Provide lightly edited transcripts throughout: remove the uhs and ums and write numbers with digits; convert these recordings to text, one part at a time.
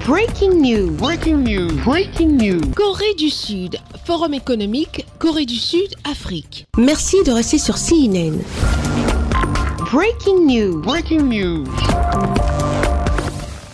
Breaking news. Breaking news. Breaking news. Corée du Sud, Forum économique, Corée du Sud, Afrique. Merci de rester sur CNN. Breaking news. Breaking news.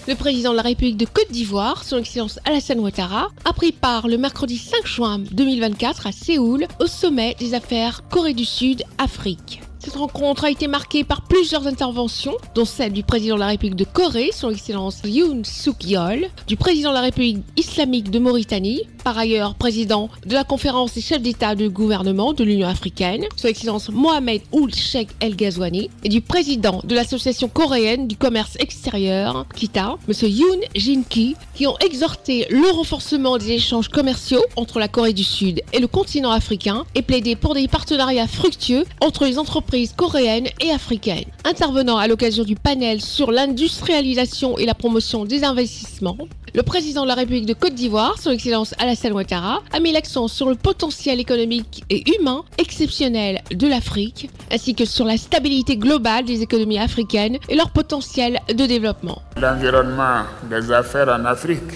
Le président de la République de Côte d'Ivoire, son Excellence Alassane Ouattara, a pris part le mercredi 5 juin 2024 à Séoul au sommet des affaires Corée du Sud-Afrique. Cette rencontre a été marquée par plusieurs interventions, dont celle du président de la République de Corée, son Excellence Yoon Suk-yeol, du président de la République islamique de Mauritanie, par ailleurs président de la conférence des chefs d'État de gouvernement de l'Union africaine, son Excellence Mohamed Ould Cheikh El Ghazouani, et du président de l'Association coréenne du commerce extérieur, KITA, M. Yoon Jin-ki, qui ont exhorté le renforcement des échanges commerciaux entre la Corée du Sud et le continent africain et plaidé pour des partenariats fructueux entre les entreprises coréennes et africaines. Intervenant à l'occasion du panel sur l'industrialisation et la promotion des investissements, le président de la République de Côte d'Ivoire, son Excellence Alassane Ouattara, a mis l'accent sur le potentiel économique et humain exceptionnel de l'Afrique, ainsi que sur la stabilité globale des économies africaines et leur potentiel de développement. L'environnement des affaires en Afrique,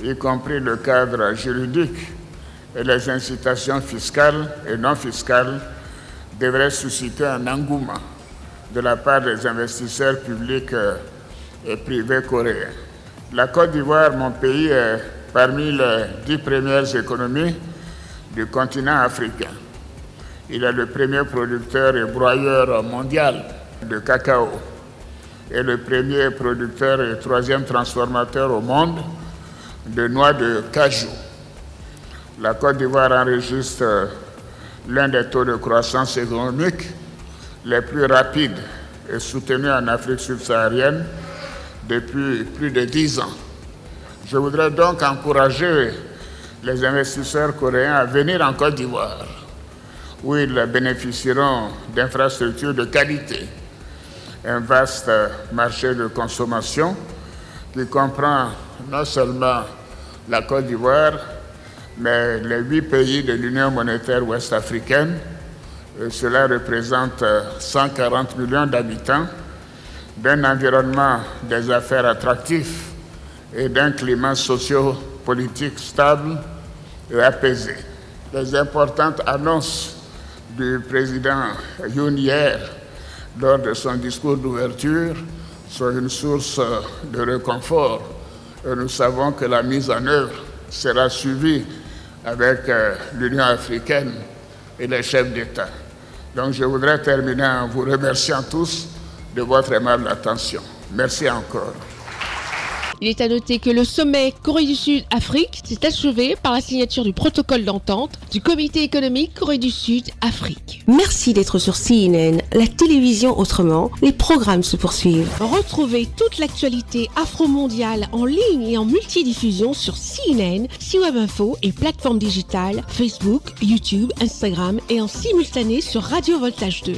y compris le cadre juridique et les incitations fiscales et non fiscales, devrait susciter un engouement de la part des investisseurs publics et privés coréens. La Côte d'Ivoire, mon pays, est parmi les 10 premières économies du continent africain. Il est le premier producteur et broyeur mondial de cacao et le premier producteur et troisième transformateur au monde de noix de cajou. La Côte d'Ivoire enregistre l'un des taux de croissance économique les plus rapides et soutenus en Afrique subsaharienne depuis plus de 10 ans. Je voudrais donc encourager les investisseurs coréens à venir en Côte d'Ivoire, où ils bénéficieront d'infrastructures de qualité, un vaste marché de consommation qui comprend non seulement la Côte d'Ivoire, mais les 8 pays de l'Union monétaire ouest-africaine. Cela représente 140 millions d'habitants, d'un environnement des affaires attractif et d'un climat socio-politique stable et apaisé. Les importantes annonces du président Yoon hier lors de son discours d'ouverture sont une source de réconfort. Et nous savons que la mise en œuvre sera suivie avec l'Union africaine et les chefs d'État. Donc je voudrais terminer en vous remerciant tous de votre aimable attention. Merci encore. Il est à noter que le sommet Corée du Sud-Afrique s'est achevé par la signature du protocole d'entente du Comité économique Corée du Sud-Afrique. Merci d'être sur CNN, la télévision autrement. Les programmes se poursuivent. Retrouvez toute l'actualité afro-mondiale en ligne et en multidiffusion sur CNN, C-Web Info et plateformes digitales, Facebook, YouTube, Instagram et en simultané sur Radio Voltage 2.